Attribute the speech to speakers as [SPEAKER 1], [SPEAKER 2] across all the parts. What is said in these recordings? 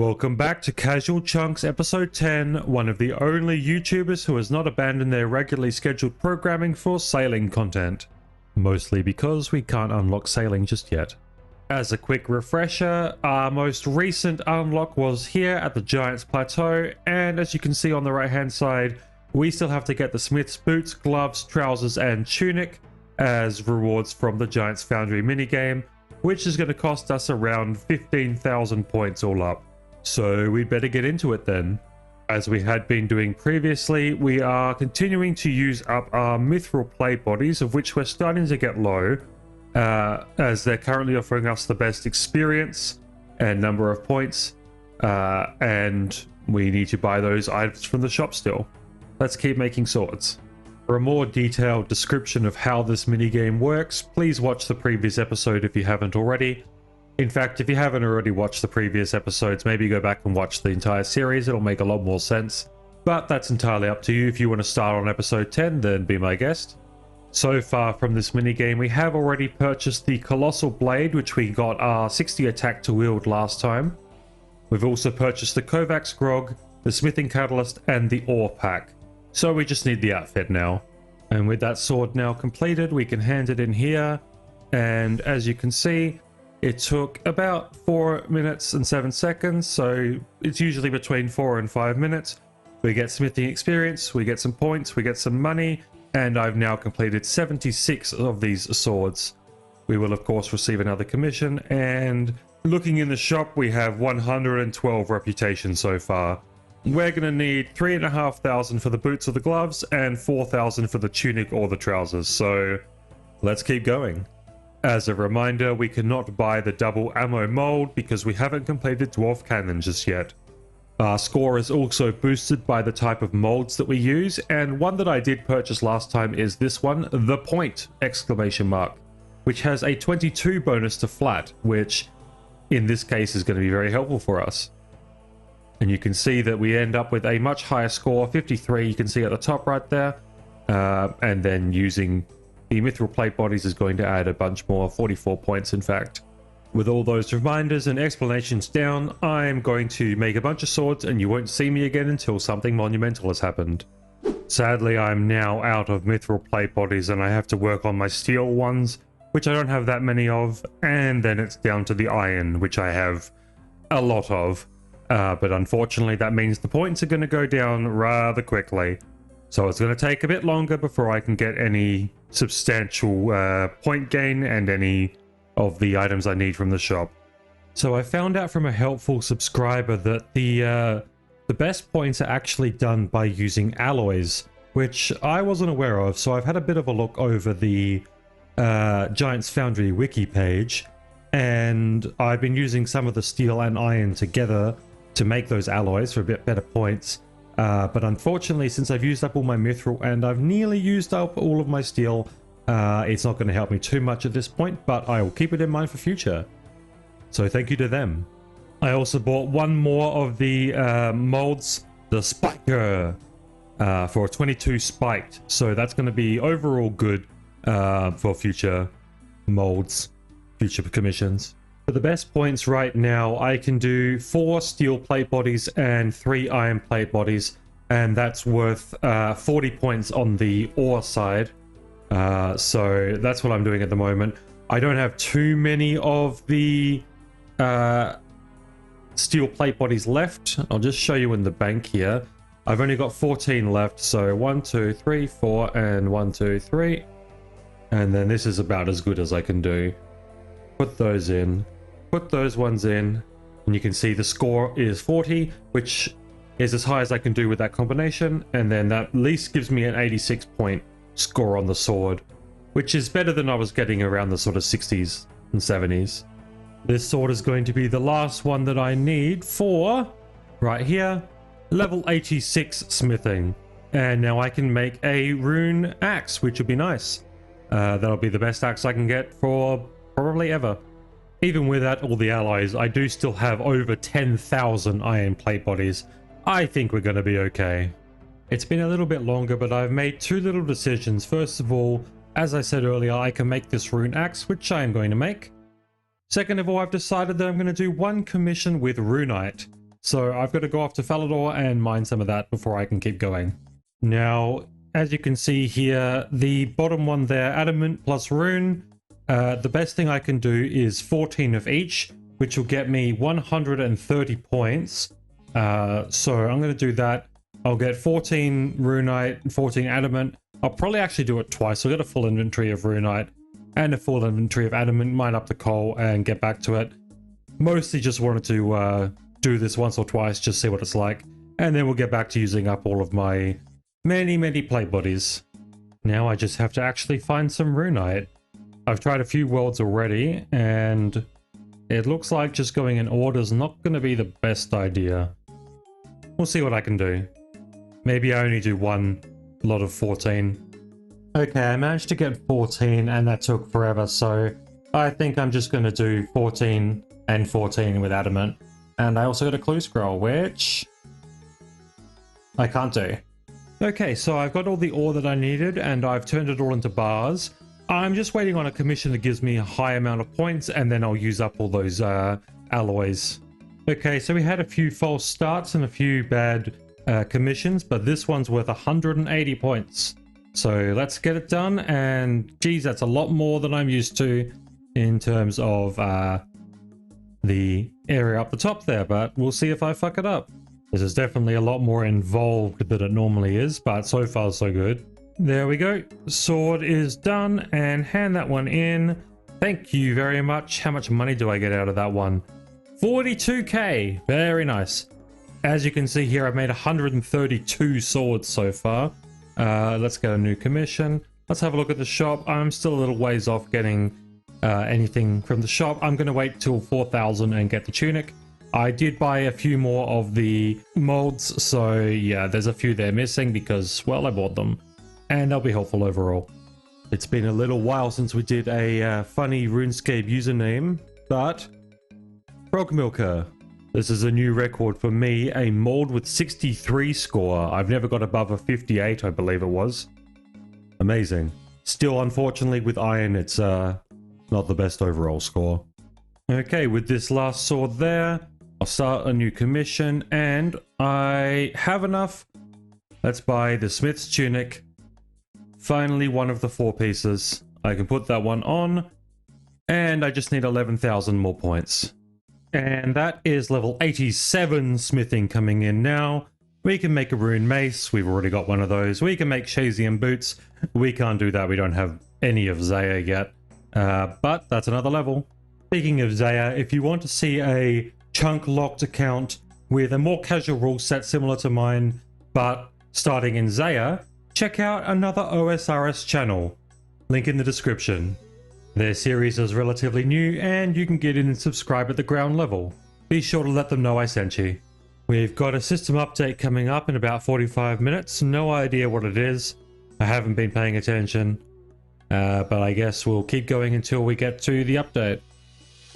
[SPEAKER 1] Welcome back to Casual Chunks episode 10, one of the only YouTubers who has not abandoned their regularly scheduled programming for sailing content. Mostly because we can't unlock sailing just yet. As a quick refresher, our most recent unlock was here at the Giant's Plateau, and as you can see on the right hand side, we still have to get the Smith's boots, gloves, trousers and tunic as rewards from the Giant's Foundry minigame, which is going to cost us around 15,000 points all up. So we'd better get into it then. As we had been doing previously, we are continuing to use up our mithril plate bodies, of which we're starting to get low, as they're currently offering us the best experience and number of points, and we need to buy those items from the shop still. Let's keep making swords. For a more detailed description of how this minigame works, please watch the previous episode if you haven't already. In fact, if you haven't already watched the previous episodes, maybe go back and watch the entire series, it'll make a lot more sense. But that's entirely up to you. If you want to start on episode 10, then be my guest. So far from this minigame, we have already purchased the Colossal Blade, which we got our 60 attack to wield last time. We've also purchased the Kovacs Grog, the Smithing Catalyst, and the Ore Pack. So we just need the outfit now. And with that sword now completed, we can hand it in here. And as you can see, it took about 4 minutes and 7 seconds, so it's usually between 4 and 5 minutes. We get smithing experience, we get some points, we get some money, and I've now completed 76 of these swords. We will of course receive another commission, and looking in the shop we have 112 reputation so far. We're going to need 3,500 for the boots or the gloves, and 4,000 for the tunic or the trousers, so let's keep going. As a reminder, we cannot buy the double ammo mold because we haven't completed Dwarf Cannon just yet. Our score is also boosted by the type of molds that we use, and one that I did purchase last time is this one, the Point! Which has a 22 bonus to flat, which in this case is going to be very helpful for us. And you can see that we end up with a much higher score, 53, you can see at the top right there, and then using the mithril plate bodies is going to add a bunch more, 44 points in fact. With all those reminders and explanations down, I'm going to make a bunch of swords and you won't see me again until something monumental has happened. Sadly, I'm now out of mithril plate bodies and I have to work on my steel ones, which I don't have that many of, and then it's down to the iron, which I have a lot of. But unfortunately that means the points are going to go down rather quickly. So it's going to take a bit longer before I can get any substantial point gain and any of the items I need from the shop. So I found out from a helpful subscriber that the best points are actually done by using alloys, which I wasn't aware of. So I've had a bit of a look over the Giant's Foundry wiki page, and I've been using some of the steel and iron together to make those alloys for a bit better points. But unfortunately, since I've used up all my mithril and I've nearly used up all of my steel, it's not going to help me too much at this point, but I will keep it in mind for future. So thank you to them. I also bought one more of the molds, the Spiker, for 22 spiked. So that's going to be overall good for future molds, future commissions. For the best points right now, I can do 4 steel plate bodies and 3 iron plate bodies, and that's worth 40 points on the ore side. So that's what I'm doing at the moment. I don't have too many of the steel plate bodies left. I'll just show you in the bank here. I've only got 14 left, so 1, 2, 3, 4, and 1, 2, 3. And then this is about as good as I can do. Put those in. Put those ones in, and you can see the score is 40, which is as high as I can do with that combination, and then that at least gives me an 86 point score on the sword, which is better than I was getting around the sort of 60s and 70s. This sword is going to be the last one that I need for, right here, level 86 smithing. And now I can make a rune axe, which would be nice. That'll be the best axe I can get for probably ever. Even without all the alloys, I do still have over 10,000 iron plate bodies. I think we're going to be okay. It's been a little bit longer, but I've made 2 little decisions. First of all, as I said earlier, I can make this rune axe, which I am going to make. Second of all, I've decided that I'm going to do one commission with Runite. So I've got to go off to Falador and mine some of that before I can keep going. Now, as you can see here, the bottom one there, adamant plus rune, the best thing I can do is 14 of each, which will get me 130 points. So I'm going to do that. I'll get 14 runite and 14 adamant. I'll probably actually do it twice. I'll get a full inventory of runite and a full inventory of adamant, mine up the coal and get back to it. Mostly just wanted to do this once or twice, just see what it's like. And then we'll get back to using up all of my many plate bodies. Now I just have to actually find some runite. I've tried a few worlds already, and it looks like just going in order is not going to be the best idea. We'll see what I can do. Maybe I only do one lot of 14. Okay, I managed to get 14 and that took forever, so I think I'm just going to do 14 and 14 with adamant. And I also got a clue scroll, which I can't do. Okay, so I've got all the ore that I needed and I've turned it all into bars. I'm just waiting on a commission that gives me a high amount of points and then I'll use up all those alloys. Okay, so we had a few false starts and a few bad commissions, but this one's worth 180 points. So let's get it done, and geez, that's a lot more than I'm used to in terms of the area up the top there, but we'll see if I fuck it up. This is definitely a lot more involved than it normally is, but so far so good. There we go. Sword is done, and hand that one in. Thank you very much. How much money do I get out of that one? 42k. Very nice. As you can see here, I've made 132 swords so far. Let's get a new commission. Let's have a look at the shop. I'm still a little ways off getting anything from the shop. I'm going to wait till 4,000 and get the tunic. I did buy a few more of the molds, so yeah, there's a few there missing because, well, I bought them. And they'll be helpful overall. It's been a little while since we did a funny RuneScape username, but Frog Milker. This is a new record for me, a mold with 63 score. I've never got above a 58, I believe it was. Amazing. Still, unfortunately, with iron, it's not the best overall score. Okay, with this last sword there, I'll start a new commission, and I have enough. Let's buy the Smith's Tunic. Finally, one of the 4 pieces. I can put that one on, and I just need 11,000 more points. And that is level 87 smithing coming in now. We can make a rune mace. We've already got one of those. We can make Shazian boots. We can't do that. We don't have any of Zaya yet. But that's another level. Speaking of Zaya, if you want to see a chunk locked account with a more casual rule set similar to mine, but starting in Zaya, check out another OSRS channel. Link in the description. Their series is relatively new and you can get in and subscribe at the ground level. Be sure to let them know I sent you. We've got a system update coming up in about 45 minutes. No idea what it is. I haven't been paying attention. But I guess we'll keep going until we get to the update.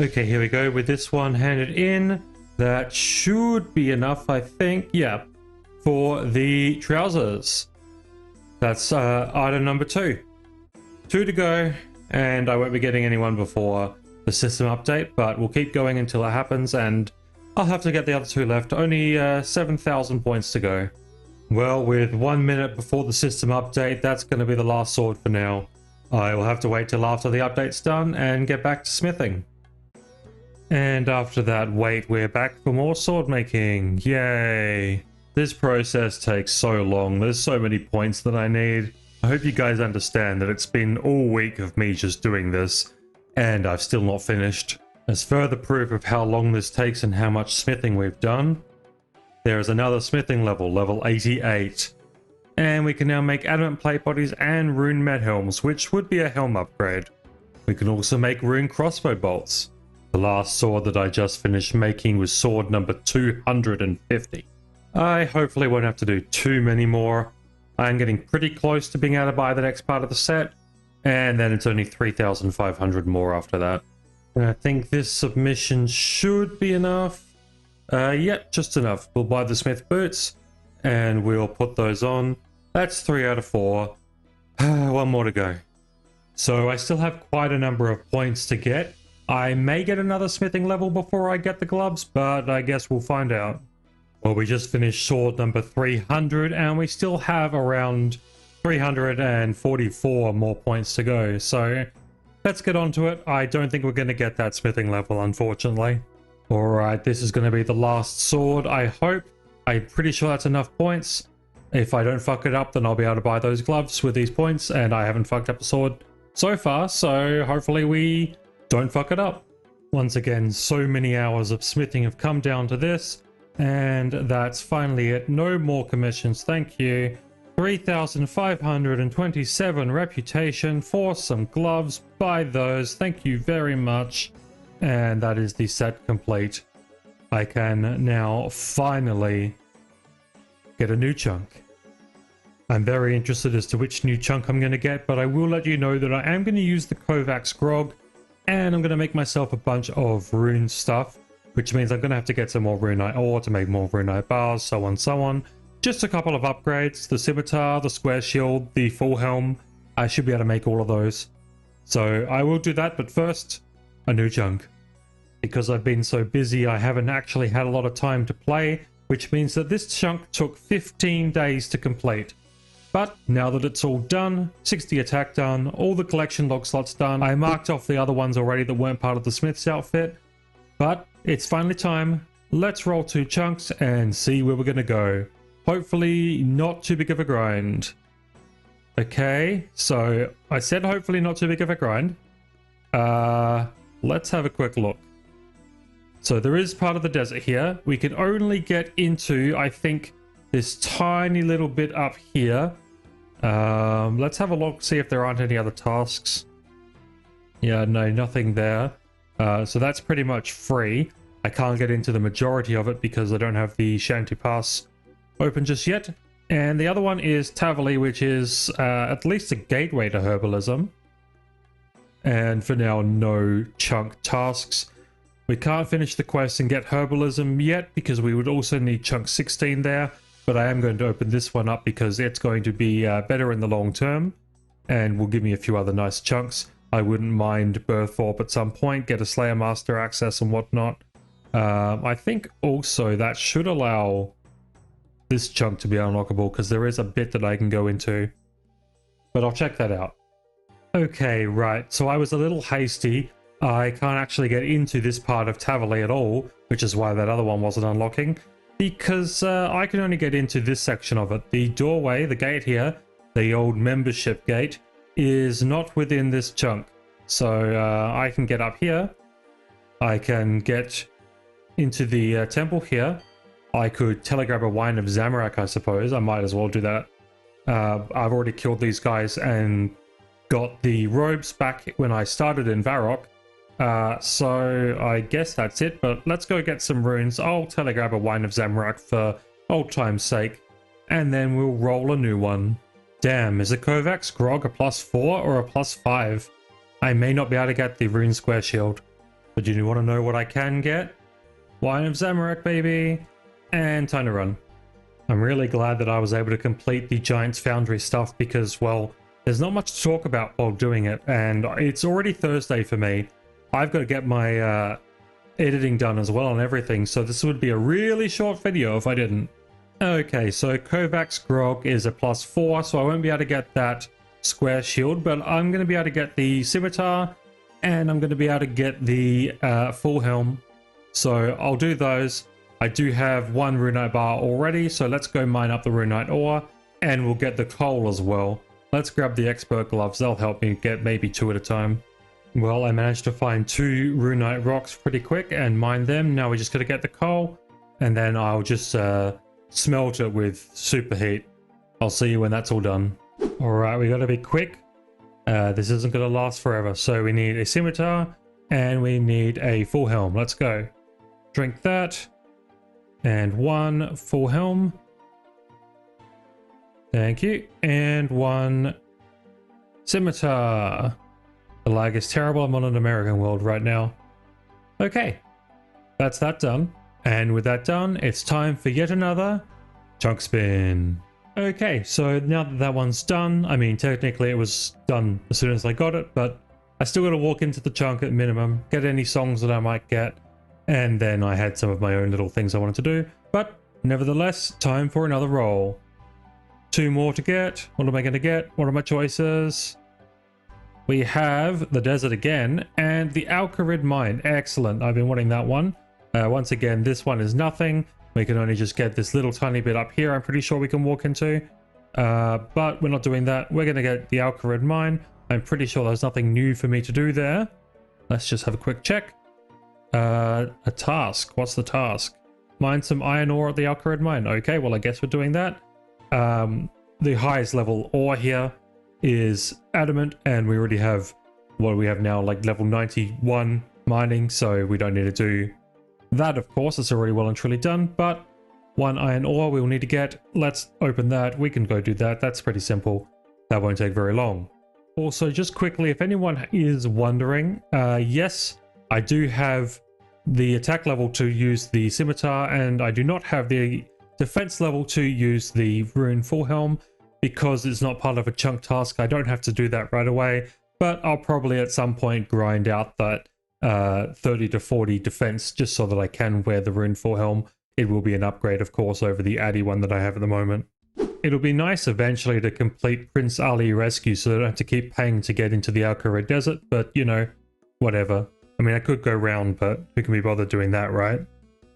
[SPEAKER 1] Okay, here we go with this one handed in. That should be enough, I think. Yeah, for the trousers. That's item number 2. 2 to go. And I won't be getting anyone before the system update, but we'll keep going until it happens, and I'll have to get the other 2 left. Only 7,000 points to go. Well, with 1 minute before the system update, that's going to be the last sword for now. I will have to wait till after the update's done and get back to smithing. And after that wait, we're back for more sword making. Yay! This process takes so long. There's so many points that I need. I hope you guys understand that it's been all week of me just doing this, and I've still not finished. As further proof of how long this takes and how much smithing we've done, there is another smithing level, level 88. And we can now make adamant plate bodies and rune med helms, which would be a helm upgrade. We can also make rune crossbow bolts. The last sword that I just finished making was sword number 250. I hopefully won't have to do too many more. I'm getting pretty close to being able to buy the next part of the set, and then it's only 3,500 more after that. And I think this submission should be enough. Yep, just enough. We'll buy the smith boots, and we'll put those on. That's 3 out of 4. 1 more to go. So I still have quite a number of points to get. I may get another smithing level before I get the gloves, but I guess we'll find out. Well, we just finished sword number 300 and we still have around 344 more points to go. So let's get on to it. I don't think we're going to get that smithing level, unfortunately. All right, this is going to be the last sword, I hope. I'm pretty sure that's enough points. If I don't fuck it up, then I'll be able to buy those gloves with these points, and I haven't fucked up the sword so far, so hopefully we don't fuck it up. Once again, so many hours of smithing have come down to this, and that's finally it. No more commissions, thank you. 3,527 reputation for some gloves. Buy those, thank you very much. And that is the set complete. I can now finally get a new chunk. I'm very interested as to which new chunk I'm going to get, but I will let you know that I am going to use the Kovacs grog, and I'm going to make myself a bunch of rune stuff, which means I'm going to have to get some more runite ore to make more runite bars, so on, so on. Just a couple of upgrades, the scimitar, the square shield, the full helm. I should be able to make all of those. So I will do that, but first, a new chunk. Because I've been so busy, I haven't actually had a lot of time to play, which means that this chunk took 15 days to complete. But now that it's all done, 60 attack done, all the collection log slots done, I marked off the other ones already that weren't part of the smith's outfit. But it's finally time. Let's roll 2 chunks and see where we're going to go. Hopefully not too big of a grind. Okay, so I said hopefully not too big of a grind. Let's have a quick look. So there is part of the desert here. We can only get into, I think, this tiny little bit up here. Let's have a look, see if there aren't any other tasks. Yeah, no, nothing there. So that's pretty much free. I can't get into the majority of it because I don't have the Shanty Pass open just yet. And the other one is Tavali, which is at least a gateway to herbalism. And for now, no chunk tasks. We can't finish the quest and get herbalism yet because we would also need chunk 16 there. But I am going to open this one up because it's going to be better in the long term and will give me a few other nice chunks. I wouldn't mind Birth Orb at some point, get a Slayer Master access and whatnot. I think also that should allow this chunk to be unlockable because there is a bit that I can go into. But I'll check that out. Okay, right. So I was a little hasty. I can't actually get into this part of Tavali at all, which is why that other one wasn't unlocking. Because I can only get into this section of it. The doorway, the gate here, the old membership gate, is not within this chunk. So I can get up here. I can get into the temple here. I could telegrab a wine of Zamorak, I suppose. I might as well do that. I've already killed these guys and got the robes back when I started in Varrock. So I guess that's it, but let's go get some runes. I'll telegrab a wine of Zamorak for old time's sake, and then we'll roll a new one. Damn, is a Kovacs grog a +4 or a +5? I may not be able to get the rune square shield, but do you want to know what I can get? Wine of Zamorak, baby! And time to run. I'm really glad that I was able to complete the Giant's Foundry stuff because, well, there's not much to talk about while doing it, and it's already Thursday for me. I've got to get my editing done as well and everything, so this would be a really short video if I didn't. Okay, so Kovacs grog is a +4, so I won't be able to get that square shield, but I'm going to be able to get the scimitar, and I'm going to be able to get the full helm. So I'll do those. I do have 1 runite bar already, so let's go mine up the runite ore, and we'll get the coal as well. Let's grab the expert gloves, they'll help me get maybe 2 at a time. Well, I managed to find 2 runite rocks pretty quick and mine them. Now we just got to get the coal, and then I'll just smelt it with superheat. I'll see you when that's all done. Alright, we got to be quick. This isn't going to last forever, so we need a scimitar, and we need a full helm. Let's go. Drink that. And 1 full helm. Thank you. And 1 scimitar. The lag is terrible. I'm on an American world right now. Okay. That's that done. And with that done, it's time for yet another chunk spin. Okay, so now that that one's done, I mean, technically it was done as soon as I got it, but I still got to walk into the chunk at minimum, get any songs that I might get, and then I had some of my own little things I wanted to do. But Nevertheless, time for another roll. 2 more to get. What am I going to get? What are my choices? We have the desert again and the Alcarid mine. Excellent. I've been wanting that one. Once again, this one is nothing. We can only just get this little tiny bit up here. I'm pretty sure we can walk into. But we're not doing that. We're going to get the Alcarid mine. I'm pretty sure there's nothing new for me to do there. Let's just have a quick check. A task. What's the task? Mine some iron ore at the Alcarid mine. Okay, well, I guess we're doing that. The highest level ore here is adamant, and we already have what we have now, like level 91 mining, so we don't need to do that. Of course, it's already well and truly done, but 1 iron ore we'll need to get. Let's open that. We can go do that. That's pretty simple. That won't take very long. Also, just quickly, if anyone is wondering, yes, I do have the attack level to use the scimitar, and I do not have the defense level to use the rune full helm because it's not part of a chunk task. I don't have to do that right away, but I'll probably at some point grind out that 30 to 40 defense just so that I can wear the rune full helm. It will be an upgrade, of course, over the Addy one that I have at the moment. It'll be nice eventually to complete Prince Ali Rescue so I don't have to keep paying to get into the Alcarid Desert, but you know, whatever. I mean, I could go round, but who can be bothered doing that, right?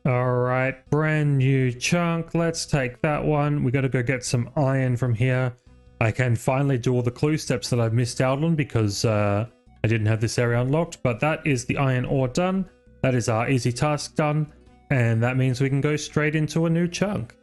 [SPEAKER 1] Alright, brand new chunk. Let's take that one. We got to go get some iron from here. I can finally do all the clue steps that I've missed out on because I didn't have this area unlocked, but that is the iron ore done. That is our easy task done, and that means we can go straight into a new chunk.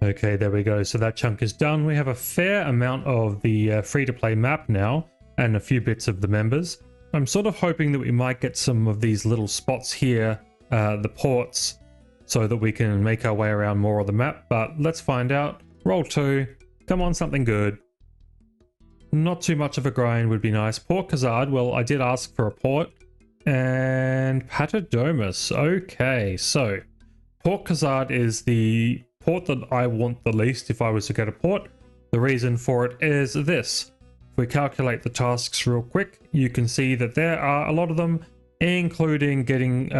[SPEAKER 1] Okay, there we go. So that chunk is done. We have a fair amount of the free-to-play map now and a few bits of the members. I'm sort of hoping that we might get some of these little spots here, the ports, so that we can make our way around more of the map, but let's find out. Roll 2. Come on, something good. Not too much of a grind would be nice. Port Khazad, well, I did ask for a port. And Patadomus. Okay, so Port Khazad is the port that I want the least if I was to get a port. The reason for it is this. If we calculate the tasks real quick, you can see that there are a lot of them, including getting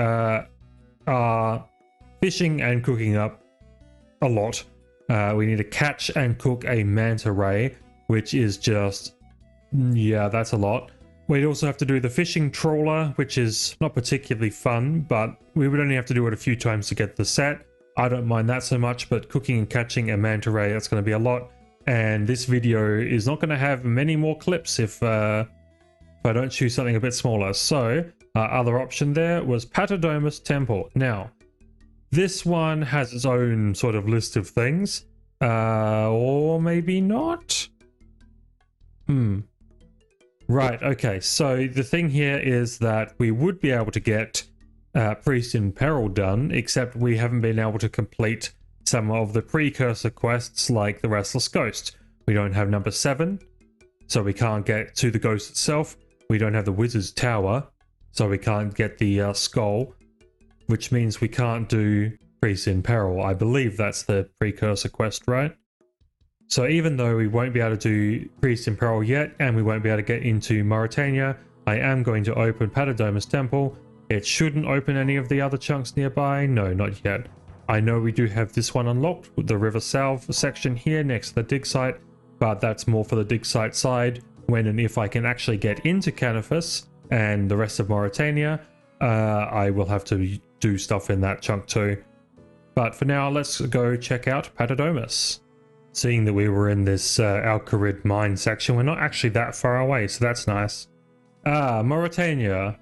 [SPEAKER 1] fishing and cooking up a lot. We need to catch and cook a manta ray, which is just, yeah, that's a lot. We'd also have to do the fishing trawler, which is not particularly fun, but we would only have to do it a few times to get the set. I don't mind that so much, but cooking and catching a manta ray, that's going to be a lot. And this video is not going to have many more clips if I don't choose something a bit smaller. So our other option there was Patadomus Temple. Now, this one has its own sort of list of things, or maybe not. Right, okay, so the thing here is that we would be able to get Priest in Peril done, except we haven't been able to complete some of the precursor quests like the Restless Ghost. We don't have number 7, so we can't get to the ghost itself. We don't have the Wizard's Tower, so we can't get the skull, which means we can't do Priest in Peril. I believe that's the precursor quest, right? So even though we won't be able to do Priest in Peril yet, and we won't be able to get into Mauritania, I am going to open Patadomus Temple. It shouldn't open any of the other chunks nearby. No, not yet. I know we do have this one unlocked with the River Salve section here next to the dig site, but that's more for the dig site side. When and if I can actually get into Canifus and the rest of Mauritania, I will have to do stuff in that chunk too. But for now, let's go check out Patadomus. Seeing that we were in this Alcarid mine section, we're not actually that far away, so that's nice. Ah, Mauritania.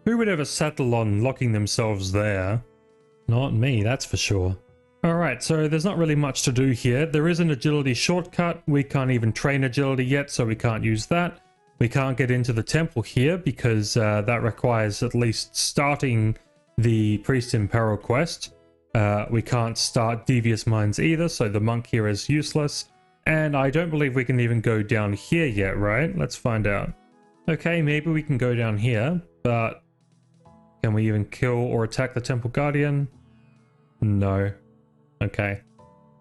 [SPEAKER 1] Who would ever settle on locking themselves there? Not me, that's for sure. Alright, so there's not really much to do here. There is an agility shortcut. We can't even train agility yet, so we can't use that. We can't get into the temple here because that requires at least starting the Priest in Peril quest. We can't start Devious Mines either, so the monk here is useless. And I don't believe we can even go down here yet, right? Let's find out. Okay, maybe we can go down here, but can we even kill or attack the Temple Guardian? No. Okay.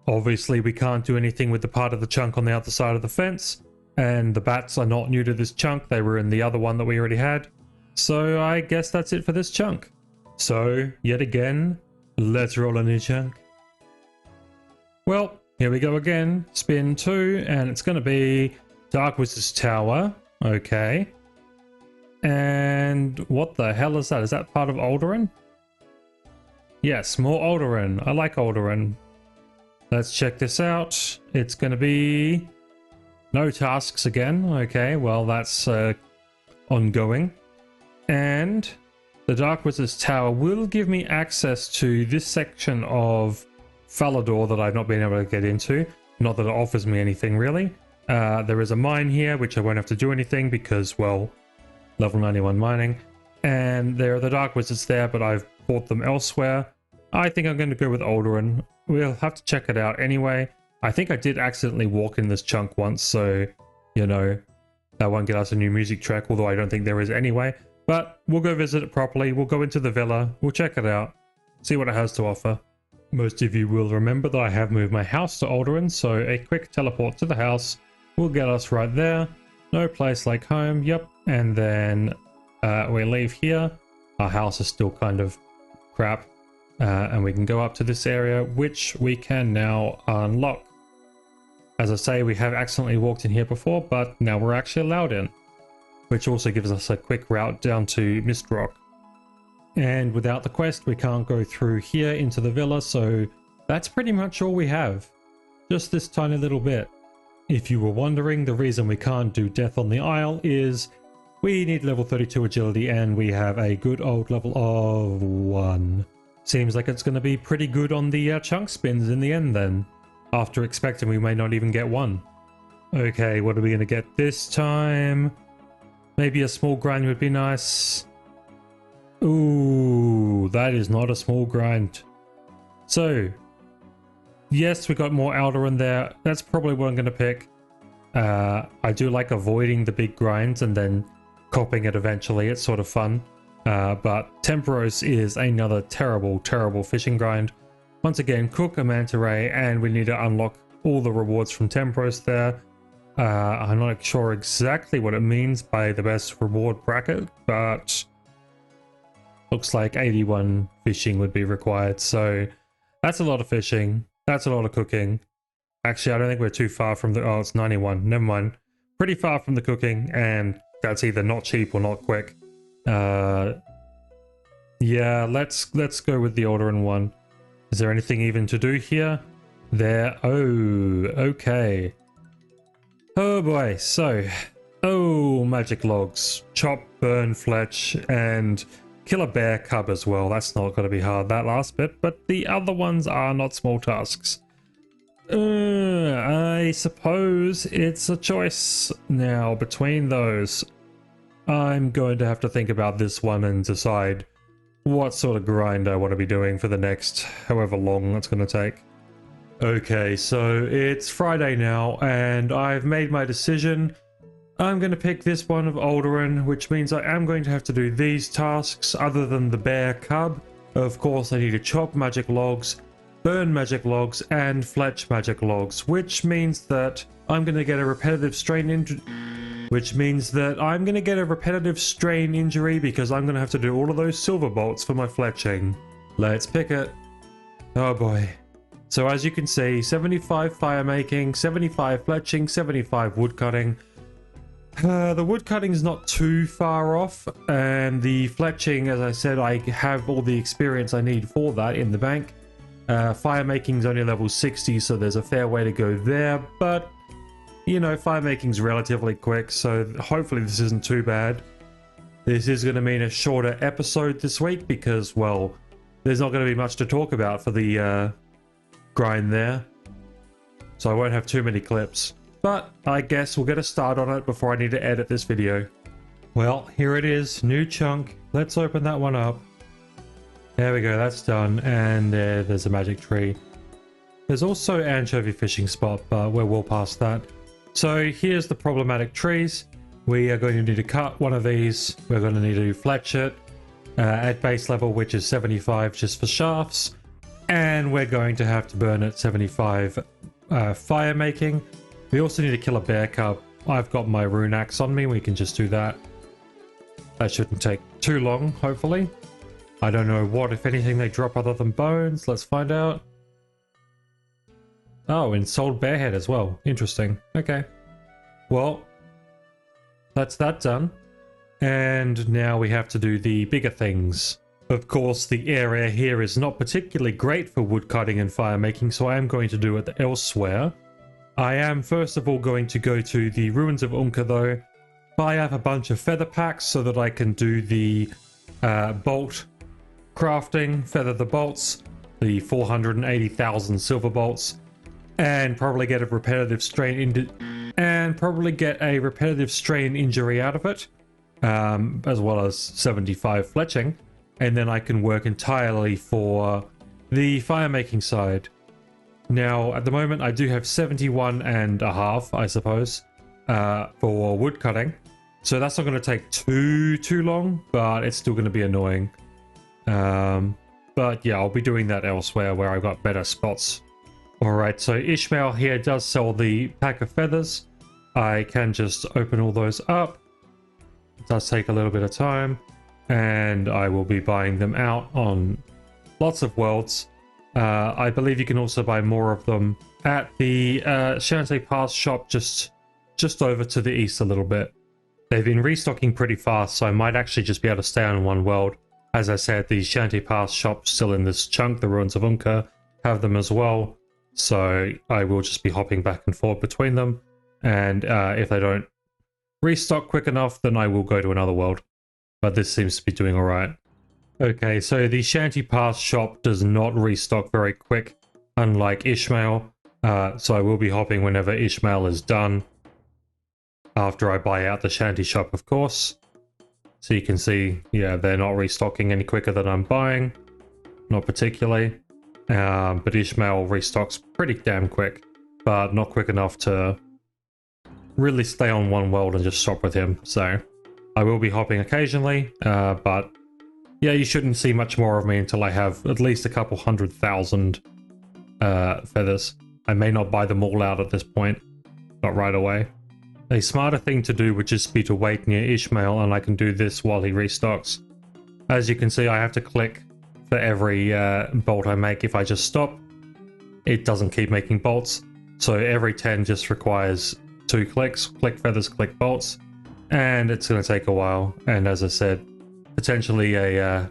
[SPEAKER 1] Obviously, we can't do anything with the part of the chunk on the other side of the fence, and the bats are not new to this chunk. They were in the other one that we already had. So I guess that's it for this chunk. So, yet again, let's roll a new chunk. Well, here we go again. Spin 2, and it's going to be Dark Wizard's Tower. Okay. And what the hell is that? Is that part of Alderaan? Yes, more Alderaan. I like Alderaan. Let's check this out. It's going to be no tasks again. Okay, well that's ongoing. And the Dark Wizard's Tower will give me access to this section of Falador that I've not been able to get into. Not that it offers me anything really. There is a mine here, which I won't have to do anything because, well, level 91 mining. And there are the Dark Wizards there, but I've bought them elsewhere. I think I'm going to go with Alderaan. We'll have to check it out anyway. I think I did accidentally walk in this chunk once, so, you know, that won't get us a new music track, although I don't think there is anyway. But we'll go visit it properly. We'll go into the villa. We'll check it out. See what it has to offer. Most of you will remember that I have moved my house to Alderaan, so a quick teleport to the house will get us right there. No place like home, yep. And then we leave here. Our house is still kind of crap. And we can go up to this area, which we can now unlock. As I say, we have accidentally walked in here before, but now we're actually allowed in. Which also gives us a quick route down to Mist Rock. And without the quest, we can't go through here into the villa, so that's pretty much all we have. Just this tiny little bit. If you were wondering, the reason we can't do Death on the Isle is we need level 32 agility and we have a good old level of 1. Seems like it's going to be pretty good on the chunk spins in the end then. After expecting we may not even get one. Okay, what are we going to get this time? Maybe a small grind would be nice. Ooh, that is not a small grind. So, yes, we got more Alderaan there. That's probably what I'm going to pick. I do like avoiding the big grinds and then copping it eventually. It's sort of fun. But Temperos is another terrible, terrible fishing grind. Once again, cook a manta ray and we need to unlock all the rewards from Temperos there. I'm not sure exactly what it means by the best reward bracket, but looks like 81 fishing would be required. So that's a lot of fishing. That's a lot of cooking. Actually, I don't think we're too far from the... Oh, it's 91. Never mind. Pretty far from the cooking, and that's either not cheap or not quick. Yeah, let's go with the Alderaan one. Is there anything even to do here? There. Oh, okay. Oh boy, so... Oh, magic logs. Chop, burn, fletch, and kill a bear cub as well. That's not going to be hard, that last bit, but the other ones are not small tasks. I suppose it's a choice now between those. I'm going to have to think about this one and decide what sort of grind I want to be doing for the next however long it's going to take. Okay, so it's Friday now and I've made my decision. I'm going to pick this one of Alderaan, which means I am going to have to do these tasks other than the bear cub. Of course, I need to chop magic logs, burn magic logs, and fletch magic logs, which means that I'm going to get a repetitive strain injury. Because I'm going to have to do all of those silver bolts for my fletching. Let's pick it. Oh boy. So as you can see, 75 fire making, 75 fletching, 75 wood cutting. The wood cutting is not too far off, and the fletching, as I said, I have all the experience I need for that in the bank. Fire making is only level 60, so there's a fair way to go there, but you know, fire making's relatively quick, so hopefully this isn't too bad. This is going to mean a shorter episode this week because, well, there's not going to be much to talk about for the grind there, so I won't have too many clips. But I guess we'll get a start on it before I need to edit this video. Well, here it is, new chunk. Let's open that one up. There we go, that's done. And there's a magic tree. There's also anchovy fishing spot, but we're well past that. So here's the problematic trees. We are going to need to cut one of these. We're going to need to fletch it at base level, which is 75 just for shafts. And we're going to have to burn at 75 fire making. We also need to kill a bear cub. I've got my rune axe on me. We can just do that. That shouldn't take too long, hopefully. I don't know what, if anything, they drop other than bones. Let's find out. Oh, and sold bearhead as well. Interesting. Okay. Well, that's that done. And now we have to do the bigger things. Of course, the area here is not particularly great for wood cutting and fire making, so I am going to do it elsewhere. I am first of all going to go to the Ruins of Unka though, buy up a bunch of feather packs so that I can do the bolt crafting, feather the bolts, the 480,000 silver bolts, and probably get a repetitive strain injury out of it, as well as 75 fletching, and then I can work entirely for the fire making side. Now at the moment I do have 71 and a half, I suppose, for wood cutting, so that's not going to take too long, but it's still going to be annoying. But yeah, I'll be doing that elsewhere where I've got better spots. Alright, so Ishmael here does sell the pack of feathers. I can just open all those up. It does take a little bit of time, and I will be buying them out on lots of worlds. I believe you can also buy more of them at the Shanty Pass shop just over to the east a little bit. They've been restocking pretty fast, so I might actually just be able to stay on one world. As I said, the Shanty Pass shop still in this chunk, the Ruins of Unka, have them as well. So I will just be hopping back and forth between them. And if they don't restock quick enough, then I will go to another world. But this seems to be doing alright. Okay, so the Shanty Pass shop does not restock very quick, unlike Ishmael. So I will be hopping whenever Ishmael is done. After I buy out the Shanty shop, of course. So you can see, yeah, they're not restocking any quicker than I'm buying. Not particularly. But Ishmael restocks pretty damn quick. But not quick enough to really stay on one world and just shop with him. So I will be hopping occasionally. But yeah, you shouldn't see much more of me until I have at least a couple 100,000 feathers. I may not buy them all out at this point. Not right away. A smarter thing to do would just be to wait near Ishmael, and I can do this while he restocks. As you can see, I have to click for every bolt I make. If I just stop, it doesn't keep making bolts. So every 10 just requires 2 clicks. Click feathers, click bolts. And it's going to take a while. And as I said, potentially a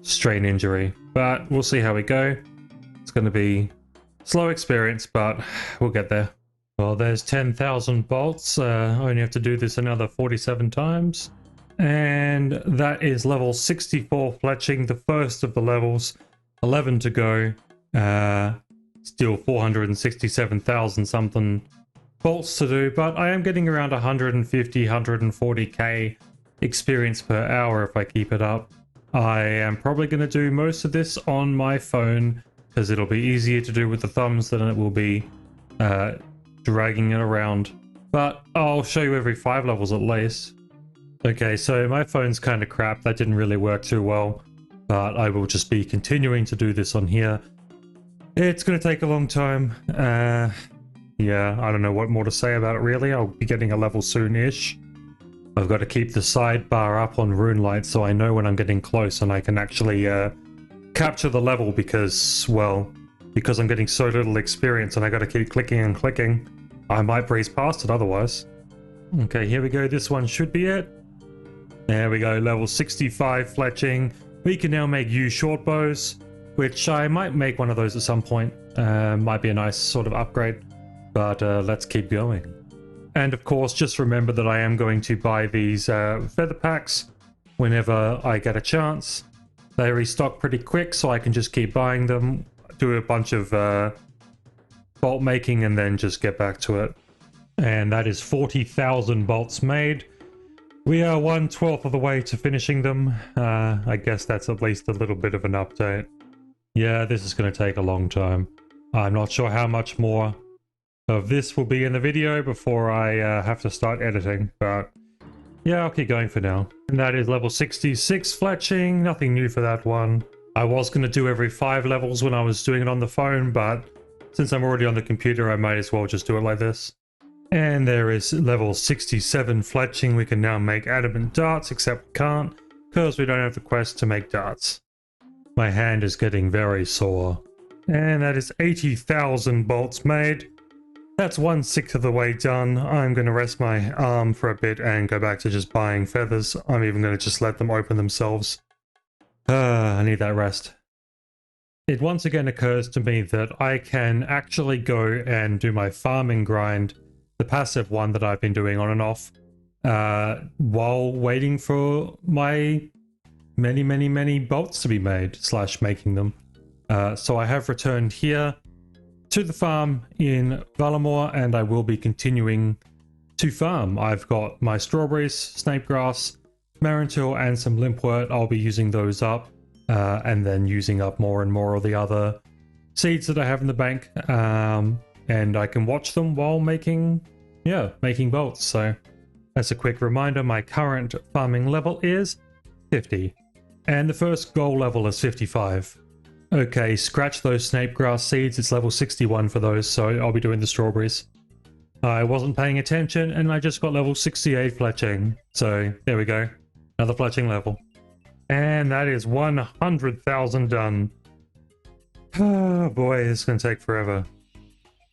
[SPEAKER 1] strain injury. But we'll see how we go. It's going to be slow experience, but we'll get there. Well, there's 10,000 bolts. I only have to do this another 47 times. And that is level 64 fletching, the first of the levels. 11 to go. Still 467,000 something bolts to do, but I am getting around 150, 140k experience per hour if I keep it up. I am probably going to do most of this on my phone because it'll be easier to do with the thumbs than it will be dragging it around, but I'll show you every 5 levels at least. Okay, so my phone's kind of crap. That didn't really work too well, but I will just be continuing to do this on here. It's going to take a long time. Yeah, I don't know what more to say about it really. I'll be getting a level soon-ish. I've got to keep the sidebar up on RuneLite so I know when I'm getting close and I can actually capture the level because, well, because I'm getting so little experience and I got to keep clicking and clicking. I might breeze past it otherwise. Okay, here we go. This one should be it. There we go, level 65 fletching. We can now make yew short bows, which I might make one of those at some point. Might be a nice sort of upgrade, but let's keep going. And of course, just remember that I am going to buy these feather packs whenever I get a chance. They restock pretty quick, so I can just keep buying them, do a bunch of bolt making, and then just get back to it. And that is 40,000 bolts made. We are 1/12 of the way to finishing them. I guess that's at least a little bit of an update. Yeah, this is going to take a long time. I'm not sure how much more of this will be in the video before I have to start editing, but yeah, I'll keep going for now. And that is level 66 fletching, nothing new for that one. I was going to do every 5 levels when I was doing it on the phone, but since I'm already on the computer, I might as well just do it like this. And there is level 67 fletching. We can now make adamant darts, except we can't, because we don't have the quest to make darts. My hand is getting very sore. And that is 80,000 bolts made. That's 1/6 of the way done. I'm going to rest my arm for a bit and go back to just buying feathers. I'm even going to just let them open themselves. I need that rest. It once again occurs to me that I can actually go and do my farming grind, the passive one that I've been doing on and off, while waiting for my many bolts to be made, / making them. So I have returned here to the farm in Valamore, and I will be continuing to farm. I've got my strawberries, snapegrass, marantil, and some limpwort. I'll be using those up, and then using up more and more of the other seeds that I have in the bank. And I can watch them while making bolts. So as a quick reminder, my current farming level is 50, and the first goal level is 55. Okay, scratch those snapegrass seeds. It's level 61 for those, so I'll be doing the strawberries. I wasn't paying attention, and I just got level 68 fletching. So there we go, another fletching level. And that is 100,000 done. Oh boy, it's going to take forever.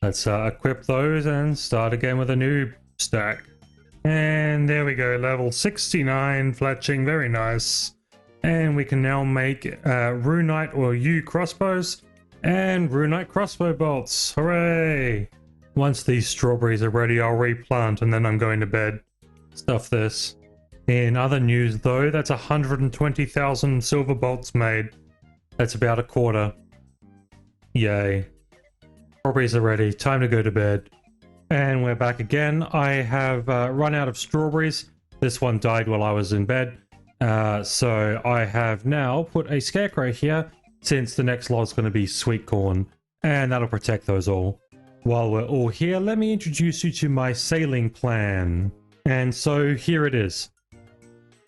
[SPEAKER 1] Let's equip those and start again with a new stack. And there we go, level 69 fletching, very nice. And we can now make runite or yew crossbows and runite crossbow bolts. Hooray! Once these strawberries are ready, I'll replant and then I'm going to bed. Stuff this. In other news though, that's 120,000 silver bolts made. That's about a quarter. Yay. Strawberries are ready, time to go to bed. And we're back again. I have run out of strawberries. This one died while I was in bed. So I have now put a scarecrow here, since the next lot is going to be sweet corn, and that'll protect those all. While we're all here, let me introduce you to my sailing plan. And so here it is.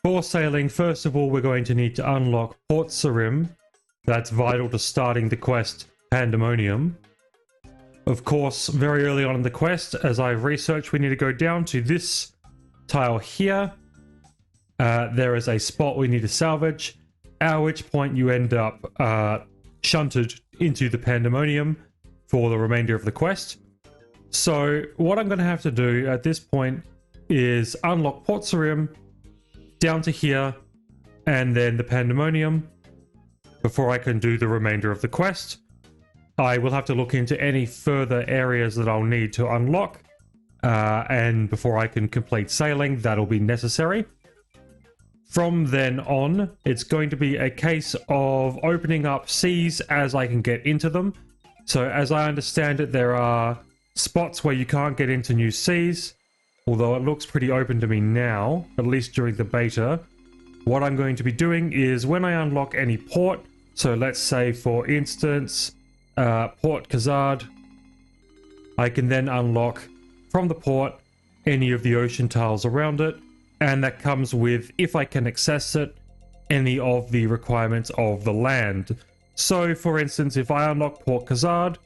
[SPEAKER 1] For sailing, first of all, we're going to need to unlock Port Sarim. That's vital to starting the quest Pandemonium. Of course, very early on in the quest, as I've researched, we need to go down to this tile here. There is a spot we need to salvage, at which point you end up shunted into the Pandemonium for the remainder of the quest. So what I'm going to have to do at this point is unlock Port Sarim down to here, and then the Pandemonium before I can do the remainder of the quest. I will have to look into any further areas that I'll need to unlock, and before I can complete sailing, that'll be necessary. From then on, it's going to be a case of opening up seas as I can get into them. So as I understand it, there are spots where you can't get into new seas, although it looks pretty open to me now, at least during the beta. What I'm going to be doing is when I unlock any port, so let's say for instance, Port Khazad, I can then unlock from the port any of the ocean tiles around it. And that comes with, if I can access it, any of the requirements of the land. So, for instance, if I unlock Port Khazad,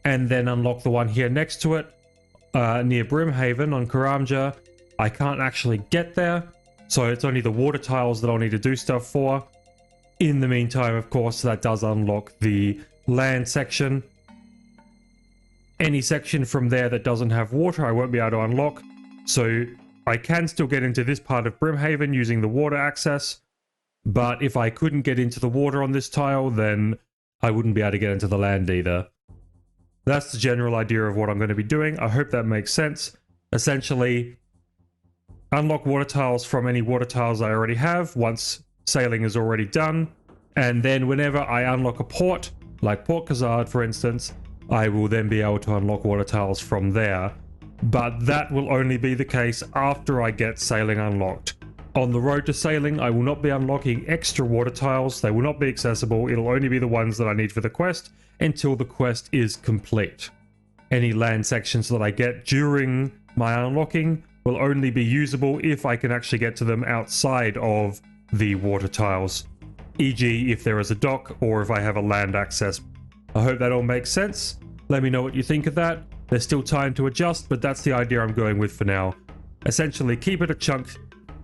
[SPEAKER 1] and then unlock the one here next to it, near Brimhaven on Karamja, I can't actually get there. So it's only the water tiles that I'll need to do stuff for. In the meantime, of course, that does unlock the land section. Any section from there that doesn't have water, I won't be able to unlock. So I can still get into this part of Brimhaven using the water access, but if I couldn't get into the water on this tile, then I wouldn't be able to get into the land either. That's the general idea of what I'm going to be doing. I hope that makes sense. Essentially, unlock water tiles from any water tiles I already have once sailing is already done, and then whenever I unlock a port, like Port Khazad for instance, I will then be able to unlock water tiles from there. But that will only be the case after I get sailing unlocked. On the road to sailing, I will not be unlocking extra water tiles. They will not be accessible. It'll only be the ones that I need for the quest until the quest is complete. Any land sections that I get during my unlocking will only be usable if I can actually get to them outside of the water tiles, e.g. if there is a dock or if I have a land access. I hope that all makes sense. Let me know what you think of that. There's still time to adjust, but that's the idea I'm going with for now. Essentially, keep it a chunk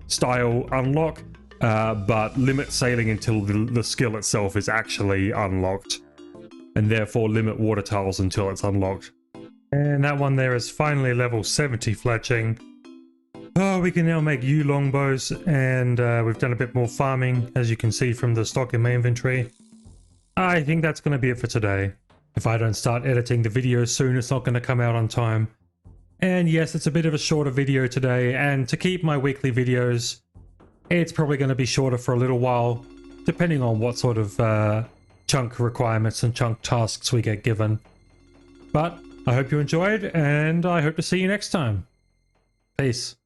[SPEAKER 1] style unlock, but limit sailing until the skill itself is actually unlocked. and therefore limit water towels until it's unlocked. And that one there is finally level 70 fletching. Oh, we can now make yew longbows, and we've done a bit more farming, as you can see from the stock in my inventory. I think that's going to be it for today. If I don't start editing the video soon, it's not going to come out on time. And yes, it's a bit of a shorter video today, and to keep my weekly videos, it's probably going to be shorter for a little while, depending on what sort of chunk requirements and chunk tasks we get given. But I hope you enjoyed, and I hope to see you next time. Peace.